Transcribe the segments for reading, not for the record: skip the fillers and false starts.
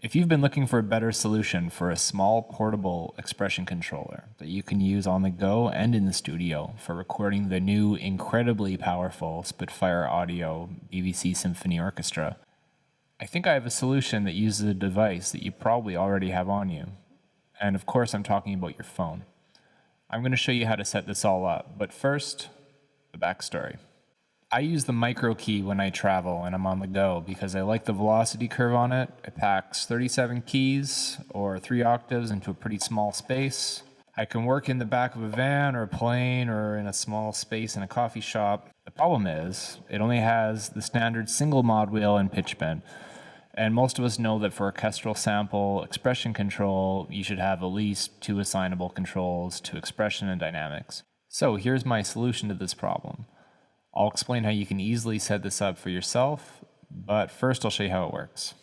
If you've been looking for a better solution for a small portable expression controller that you can use on the go and in the studio for recording the new incredibly powerful Spitfire Audio BBC Symphony Orchestra, I think I have a solution that uses a device that you probably already have on you. And of course, I'm talking about your phone. I'm going to show you how to set this all up, but first, the backstory. I use the micro key when I travel and I'm on the go because I like the velocity curve on it. It packs 37 keys or 3 octaves into a pretty small space. I can work in the back of a van or a plane or in a small space in a coffee shop. The problem is, it only has the standard single mod wheel and pitch bend. And most of us know that for orchestral sample expression control, you should have at least 2 assignable controls to expression and dynamics. So here's my solution to this problem. I'll explain how you can easily set this up for yourself, but first I'll show you how it works.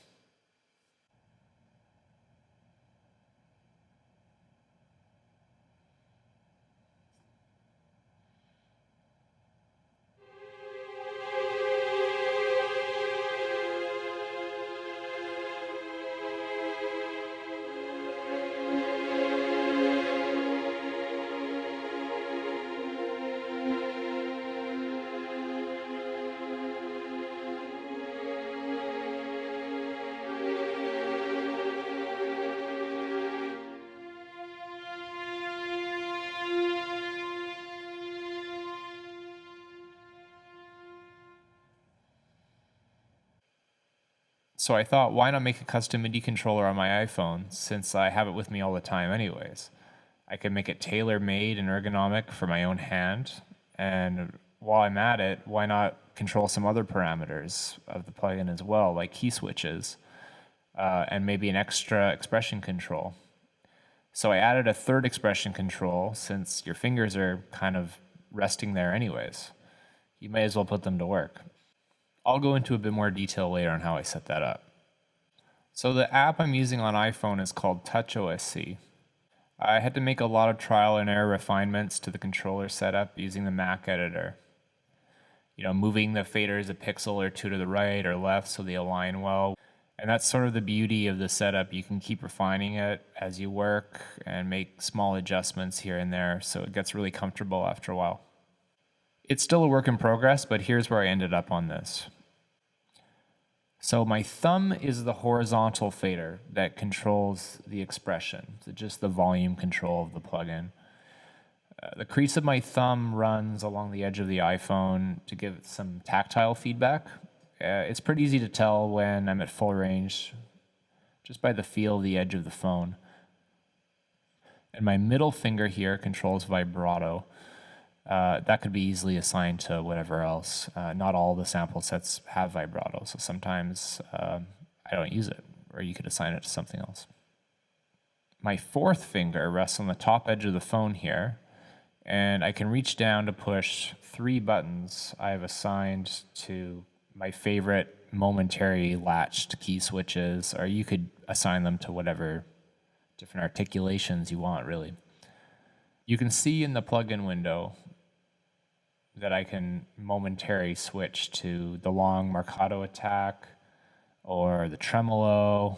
So I thought, why not make a custom MIDI controller on my iPhone since I have it with me all the time anyways? I can make it tailor-made and ergonomic for my own hand. And while I'm at it, why not control some other parameters of the plugin as well, like key switches, and maybe an extra expression control. So I added a third expression control since your fingers are kind of resting there anyways. You may as well put them to work. I'll go into a bit more detail later on how I set that up. So the app I'm using on iPhone is called touchOSC. I had to make a lot of trial and error refinements to the controller setup using the Mac editor. You know, moving the faders a pixel or 2 to the right or left so they align well. And that's sort of the beauty of the setup. You can keep refining it as you work and make small adjustments here and there so it gets really comfortable after a while. It's still a work in progress, but here's where I ended up on this. So my thumb is the horizontal fader that controls the expression, so just the volume control of the plugin. The crease of my thumb runs along the edge of the iPhone to give it some tactile feedback. It's pretty easy to tell when I'm at full range, just by the feel of the edge of the phone. And my middle finger here controls vibrato. That could be easily assigned to whatever else. Not all the sample sets have vibrato, so sometimes I don't use it, or you could assign it to something else. My fourth finger rests on the top edge of the phone here, and I can reach down to push 3 buttons I've assigned to my favorite momentary latched key switches, or you could assign them to whatever different articulations you want, really. You can see in the plugin window that I can momentarily switch to the long marcato attack or the tremolo.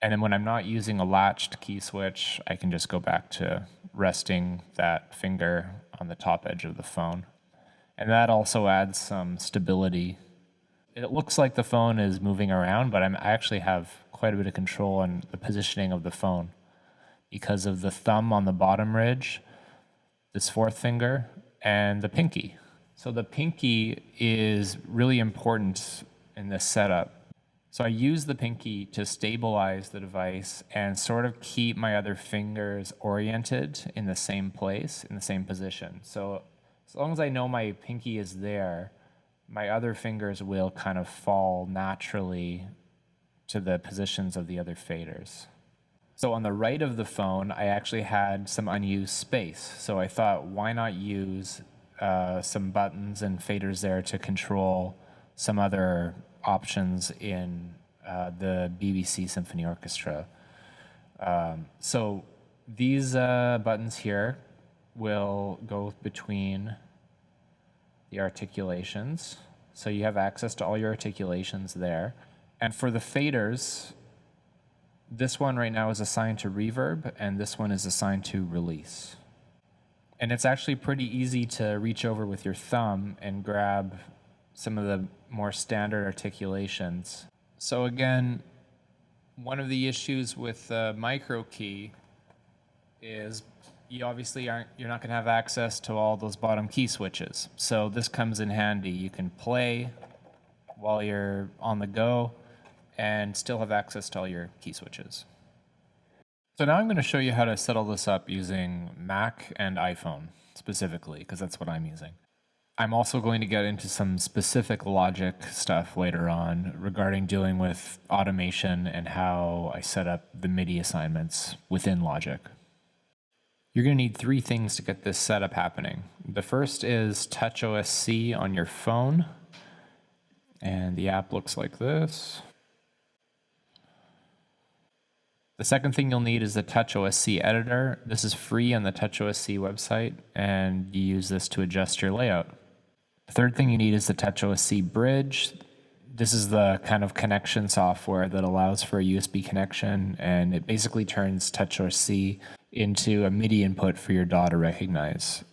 And then when I'm not using a latched key switch, I can just go back to resting that finger on the top edge of the phone. And that also adds some stability. It looks like the phone is moving around, but I actually have quite a bit of control on the positioning of the phone because of the thumb on the bottom ridge, this fourth finger, and the pinky. So the pinky is really important in this setup. So I use the pinky to stabilize the device and sort of keep my other fingers oriented in the same place, in the same position. So as long as I know my pinky is there, my other fingers will kind of fall naturally to the positions of the other faders. So on the right of the phone, I actually had some unused space. So I thought, why not use some buttons and faders there to control some other options in the BBC Symphony Orchestra. So these buttons here will go between the articulations. So you have access to all your articulations there. And for the faders, this one right now is assigned to reverb, and this one is assigned to release. And it's actually pretty easy to reach over with your thumb and grab some of the more standard articulations. So again, one of the issues with the micro key is you're not going to have access to all those bottom key switches. So this comes in handy. You can play while you're on the go and still have access to all your key switches. So now I'm going to show you how to settle this up using Mac and iPhone specifically, because that's what I'm using. I'm also going to get into some specific logic stuff later on regarding dealing with automation and how I set up the Midi assignments within Logic. You're going to need three things to get this setup happening. The first is touchOSC on your phone, and the app looks like this. The second thing you'll need is the touchOSC editor. This is free on the touchOSC website, and you use this to adjust your layout. The third thing you need is the touchOSC bridge. This is the kind of connection software that allows for a USB connection, and it basically turns touchOSC into a MIDI input for your DAW to recognize.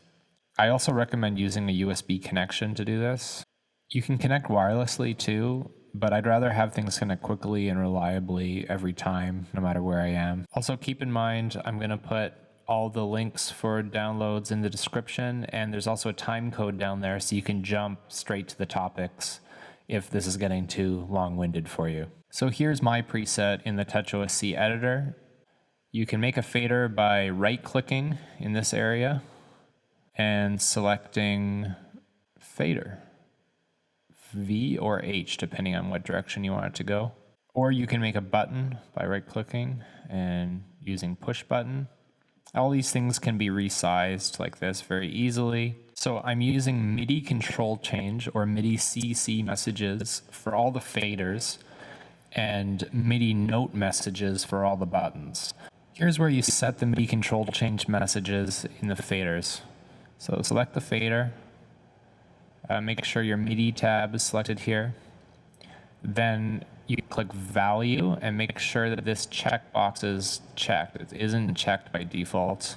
I also recommend using a USB connection to do this. You can connect wirelessly too, but I'd rather have things connect quickly and reliably every time, no matter where I am. Also keep in mind, I'm going to put all the links for downloads in the description, and there's also a time code down there so you can jump straight to the topics if this is getting too long-winded for you. So here's my preset in the touchOSC editor. You can make a fader by right-clicking in this area and selecting fader, V or H, depending on what direction you want it to go. Or you can make a button by right-clicking and using push button. All these things can be resized like this very easily. So I'm using MIDI control change or MIDI CC messages for all the faders and MIDI note messages for all the buttons. Here's where you set the MIDI control change messages in the faders. So select the fader, make sure your MIDI tab is selected here. Then you click value and make sure that this checkbox is checked. It isn't checked by default.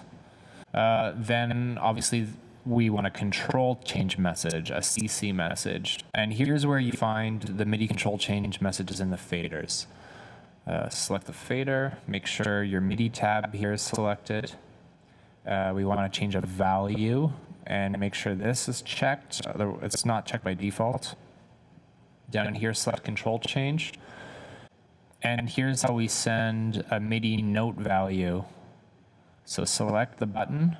Then obviously we want a control change message, a CC message. And here's where you find the MIDI control change messages in the faders. Select the fader, make sure your MIDI tab here is selected. We want to change a value and make sure this is checked. It's not checked by default. Down here, select control change. And here's how we send a MIDI note value. So select the button,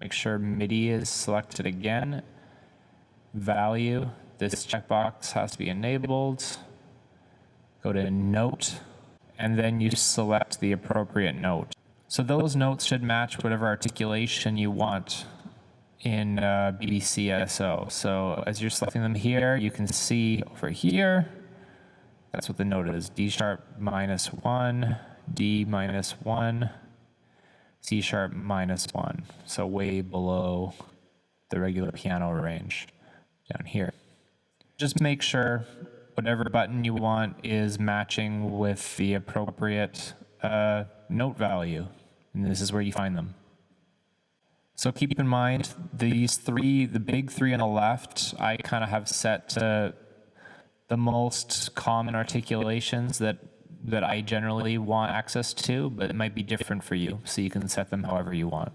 make sure MIDI is selected again. Value, this checkbox has to be enabled. Go to note, and then you select the appropriate note. So those notes should match whatever articulation you want in BBC SO. So as you're selecting them here, you can see over here, that's what the note is, D sharp -1, D -1, C sharp -1. So way below the regular piano range down here. Just make sure whatever button you want is matching with the appropriate note value, and this is where you find them. So keep in mind, these three, the big three on the left, I kind of have set to the most common articulations that I generally want access to, but it might be different for you, so you can set them however you want.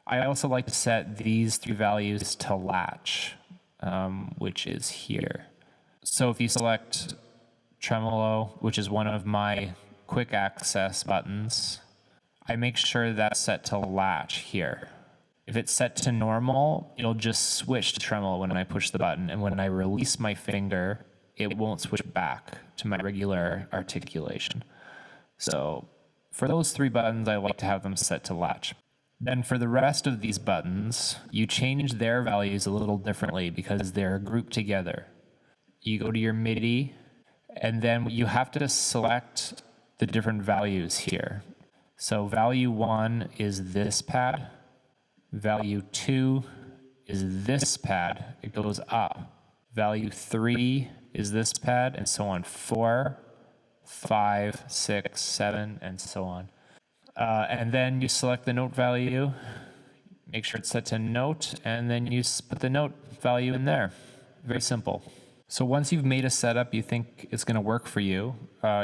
I also like to set these three values to Latch, which is here. So if you select tremolo, which is one of my quick access buttons, I make sure that's set to Latch here. If it's set to normal, it'll just switch to tremolo when I push the button, and when I release my finger, it won't switch back to my regular articulation. So for those three buttons, I like to have them set to Latch. Then for the rest of these buttons, you change their values a little differently because they're grouped together. You go to your MIDI, and then you have to select the different values here. So value 1 is this pad, value 2 is this pad, it goes up. Value 3 is this pad, and so on. 4, 5, 6, 7, and so on. And then you select the note value, make sure it's set to note, and then you put the note value in there. Very simple. So once you've made a setup you think it's going to work for you,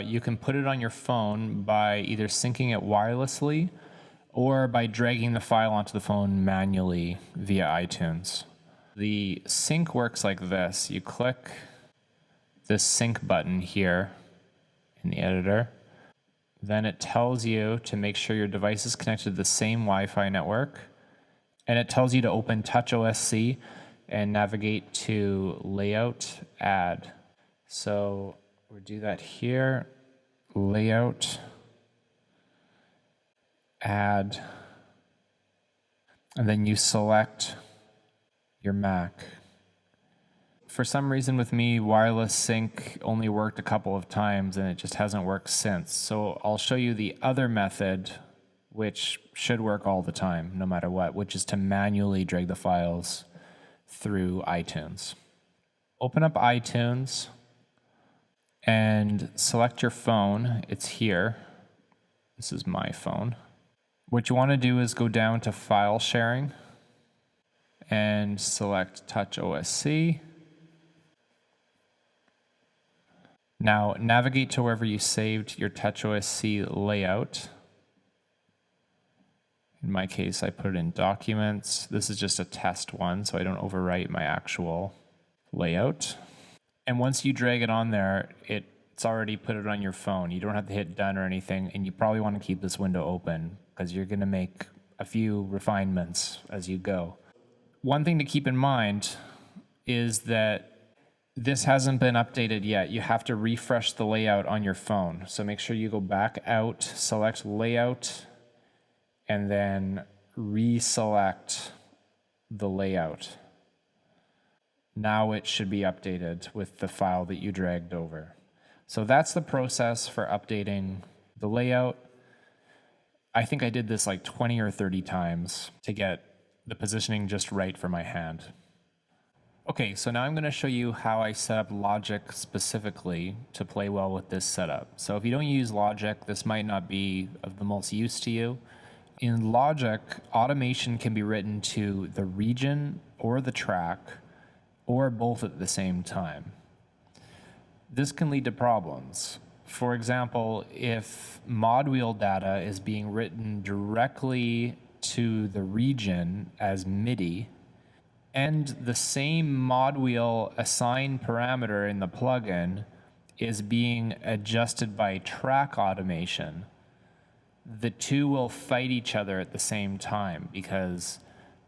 you can put it on your phone by either syncing it wirelessly or by dragging the file onto the phone manually via iTunes. The sync works like this. You click this sync button here in the editor. Then it tells you to make sure your device is connected to the same Wi-Fi network. And it tells you to open touchOSC and navigate to Layout, Add. So we'll do that here. Layout, Add. And then you select your Mac. For some reason with me, wireless sync only worked a couple of times and it just hasn't worked since. So I'll show you the other method, which should work all the time, no matter what, which is to manually drag the files through iTunes. Open up iTunes and select your phone. It's here. This is my phone. What you want to do is go down to File Sharing and select touchOSC. Now navigate to wherever you saved your touchOSC layout. In my case, I put it in Documents. This is just a test one, so I don't overwrite my actual layout. And once you drag it on there, it's already put it on your phone. You don't have to hit done or anything, and you probably want to keep this window open because you're going to make a few refinements as you go. One thing to keep in mind is that this hasn't been updated yet. You have to refresh the layout on your phone. So make sure you go back out, select Layout, and then reselect the layout. Now it should be updated with the file that you dragged over. So that's the process for updating the layout. I think I did this like 20 or 30 times to get the positioning just right for my hand. Okay, so now I'm going to show you how I set up Logic specifically to play well with this setup. So if you don't use Logic, this might not be of the most use to you. In Logic, automation can be written to the region or the track, or both at the same time. This can lead to problems. For example, if mod wheel data is being written directly to the region as Midi, and the same mod wheel assigned parameter in the plugin is being adjusted by track automation, the two will fight each other at the same time because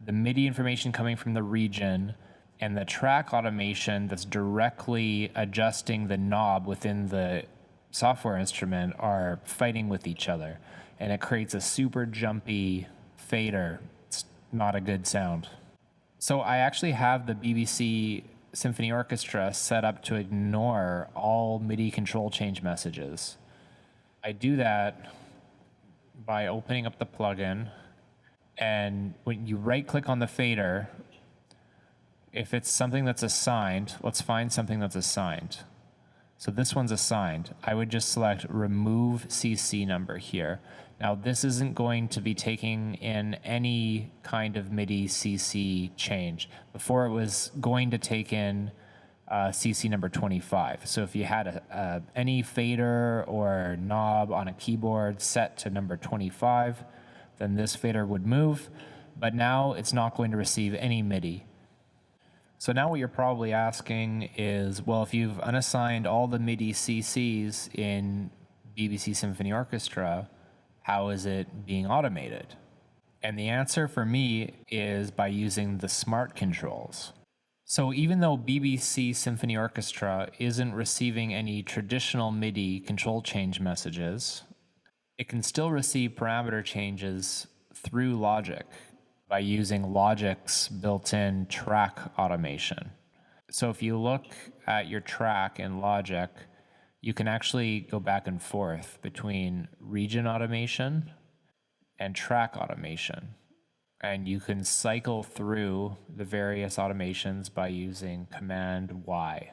the Midi information coming from the region and the track automation that's directly adjusting the knob within the software instrument are fighting with each other, and it creates a super jumpy fader. It's not a good sound. So I actually have the BBC Symphony Orchestra set up to ignore all MIDI control change messages. I do that by opening up the plugin, and when you right click on the fader, if it's something that's assigned, let's find something that's assigned. So this one's assigned. I would just select remove CC number here. Now this isn't going to be taking in any kind of MIDI CC change. Before it was going to take in CC number 25. So if you had any fader or knob on a keyboard set to number 25, then this fader would move, but now it's not going to receive any MIDI. So now what you're probably asking is, well, if you've unassigned all the MIDI CCs in BBC Symphony Orchestra, how is it being automated? And the answer for me is by using the smart controls. So even though BBC Symphony Orchestra isn't receiving any traditional MIDI control change messages, it can still receive parameter changes through Logic by using Logic's built-in track automation. So if you look at your track in Logic, you can actually go back and forth between region automation and track automation. And you can cycle through the various automations by using Command Y.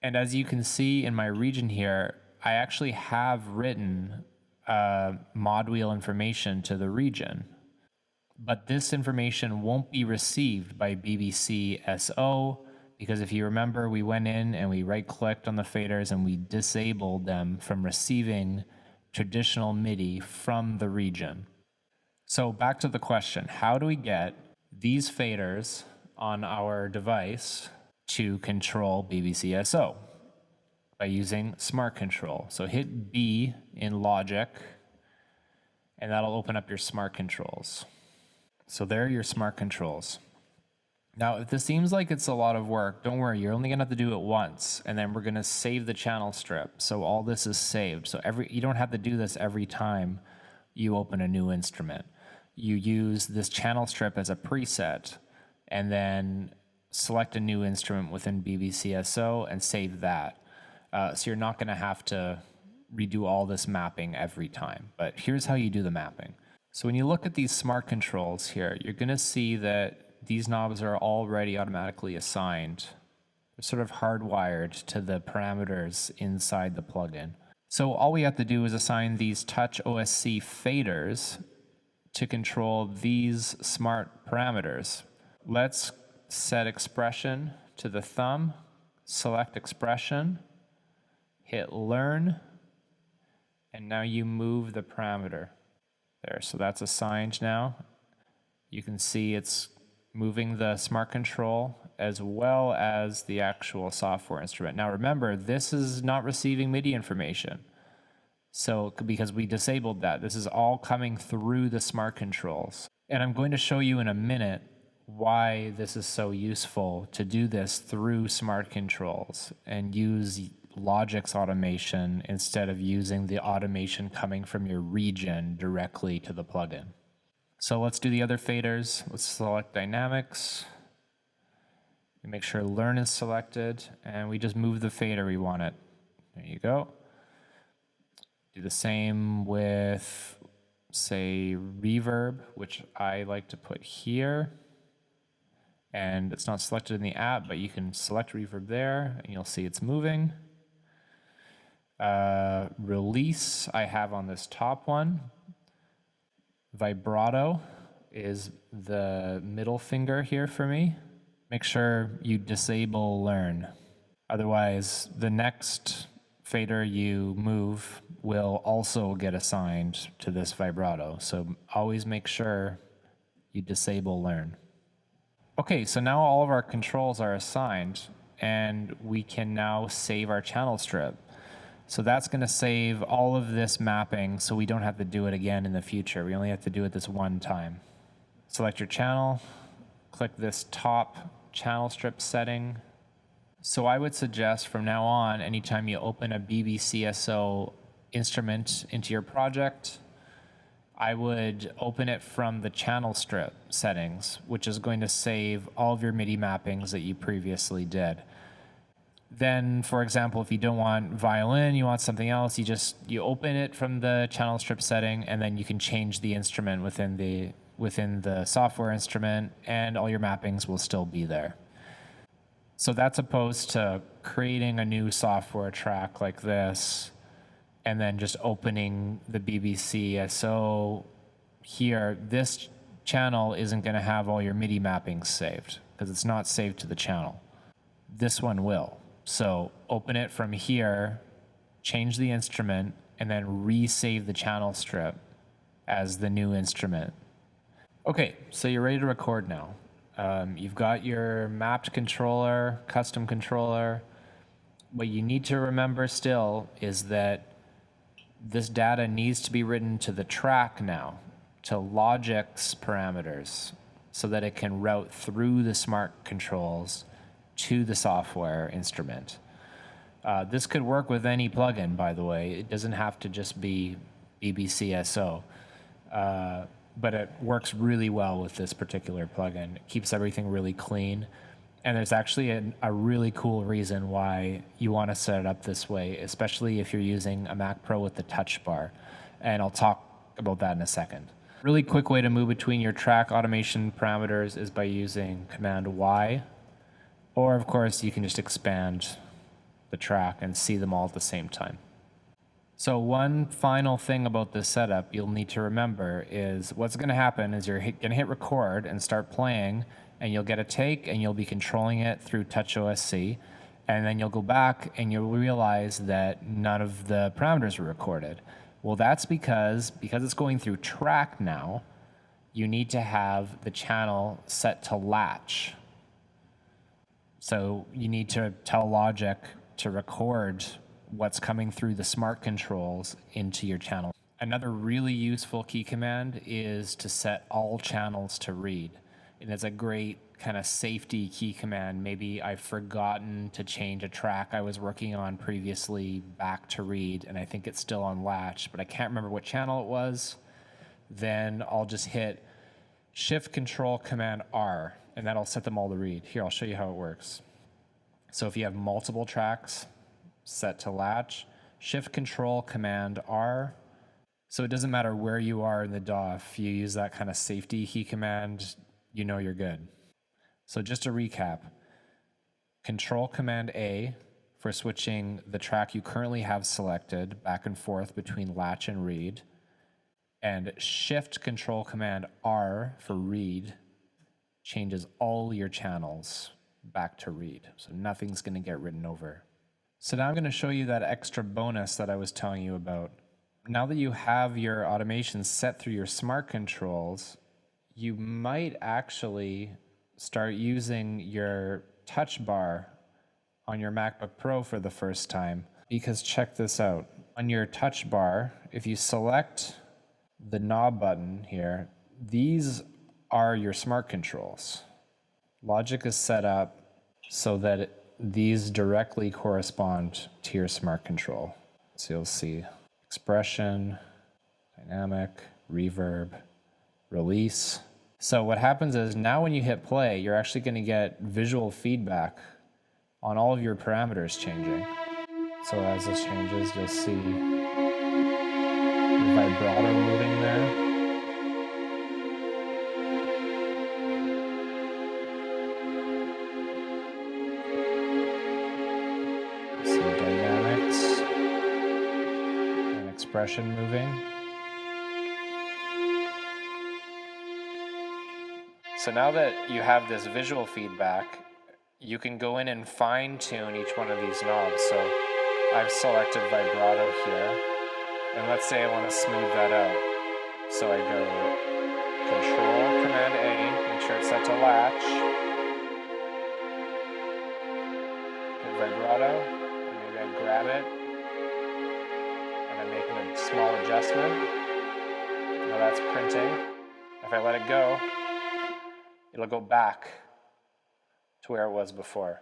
And as you can see in my region here, I actually have written mod wheel information to the region. But this information won't be received by BBC SO because if you remember, we went in and we right-clicked on the faders and we disabled them from receiving traditional MIDI from the region. So back to the question, how do we get these faders on our device to control BBC SO? By using Smart Control. So hit B in Logic, and that'll open up your Smart Controls. So there are your Smart Controls. Now, if this seems like it's a lot of work, don't worry, you're only gonna have to do it once, and then we're gonna save the channel strip. So all this is saved. So you don't have to do this every time you open a new instrument. You use this channel strip as a preset, and then select a new instrument within BBC SO and save that. So you're not gonna have to redo all this mapping every time. But here's how you do the mapping. So when you look at these smart controls here, you're gonna see that these knobs are already automatically assigned. They're sort of hardwired to the parameters inside the plugin. So all we have to do is assign these touchOSC faders to control these smart parameters. Let's set expression to the thumb, select expression, hit learn, and now you move the parameter. There, so that's assigned now. You can see it's moving the smart control as well as the actual software instrument. Now remember, this is not receiving MIDI information. So because we disabled that, this is all coming through the smart controls. And I'm going to show you in a minute why this is so useful to do this through smart controls and use Logic's automation instead of using the automation coming from your region directly to the plugin. So let's do the other faders. Let's select Dynamics. We make sure Learn is selected, and we just move the fader we want it. There you go. Do the same with, say, Reverb, which I like to put here. And it's not selected in the app, but you can select Reverb there, and you'll see it's moving. Release I have on this top one. Vibrato is the middle finger here for me. Make sure you disable Learn. Otherwise, the next fader you move will also get assigned to this vibrato. So always make sure you disable Learn. Okay, so now all of our controls are assigned, and we can now save our channel strip. So that's going to save all of this mapping so we don't have to do it again in the future. We only have to do it this one time. Select your channel, click this top channel strip setting. So I would suggest from now on, anytime you open a BBC SO instrument into your project, I would open it from the channel strip settings, which is going to save all of your MIDI mappings that you previously did. Then, for example, if you don't want violin, you want something else, you open it from the channel strip setting, and then you can change the instrument within the software instrument, and all your mappings will still be there. So that's opposed to creating a new software track like this, and then just opening the BBC SO here. This channel isn't going to have all your MIDI mappings saved because it's not saved to the channel. This one will. So open it from here, change the instrument, and then resave the channel strip as the new instrument. Okay, so you're ready to record now. You've got your mapped controller, custom controller. What you need to remember still is that this data needs to be written to the track now, to Logic's parameters, so that it can route through the smart controls to the software instrument. This could work with any plugin, by the way. It doesn't have to just be BBC SO, but it works really well with this particular plugin. It keeps everything really clean, and there's actually a really cool reason why you want to set it up this way, especially if you're using a Mac Pro with the touch bar, and I'll talk about that in a second. Really quick way to move between your track automation parameters is by using Command Y. Or, of course, you can just expand the track and see them all at the same time. So one final thing about this setup you'll need to remember is what's going to happen is you're going to hit record and start playing, and you'll get a take and you'll be controlling it through touchOSC, and then you'll go back and you'll realize that none of the parameters were recorded. Well, that's because it's going through track now, you need to have the channel set to latch. So you need to tell Logic to record what's coming through the smart controls into your channel. Another really useful key command is to set all channels to read. And it's a great kind of safety key command. Maybe I've forgotten to change a track I was working on previously back to read, and I think it's still on latch, but I can't remember what channel it was. Then I'll just hit Shift Control Command R, and that'll set them all to read. Here, I'll show you how it works. So if you have multiple tracks set to latch, Shift Control Command R. So it doesn't matter where you are in the DAW, if you use that kind of safety key command, you know you're good. So just to recap, Control Command A for switching the track you currently have selected back and forth between latch and read, and Shift Control Command R for read changes all your channels back to read. So nothing's going to get written over. So now I'm going to show you that extra bonus that I was telling you about. Now that you have your automation set through your smart controls, you might actually start using your touch bar on your MacBook Pro for the first time. Because check this out. On your touch bar, if you select the knob button here, these are your smart controls. Logic is set up so that these directly correspond to your smart control. So you'll see expression, dynamic, reverb, release. So what happens is now when you hit play, you're actually going to get visual feedback on all of your parameters changing. So as this changes, you'll see the vibrato moving there. Some dynamics and expression moving. So now that you have this visual feedback, you can go in and fine-tune each one of these knobs. So I've selected vibrato here, and let's say I want to smooth that out. So I go Control Command A, make sure it's set to latch, hit vibrato, and maybe I grab it, and I'm making a small adjustment. Now that's printing. If I let it go, it'll go back to where it was before.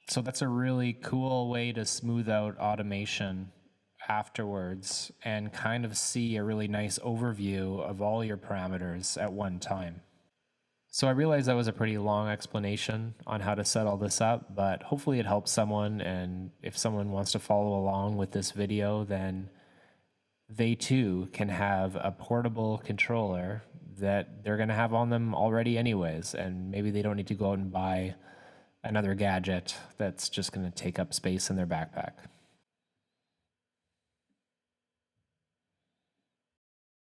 So that's a really cool way to smooth out automation afterwards and kind of see a really nice overview of all your parameters at one time. So I realize that was a pretty long explanation on how to set all this up, but hopefully it helps someone, and if someone wants to follow along with this video, then they too can have a portable controller that they're going to have on them already anyways, and maybe they don't need to go out and buy another gadget that's just going to take up space in their backpack.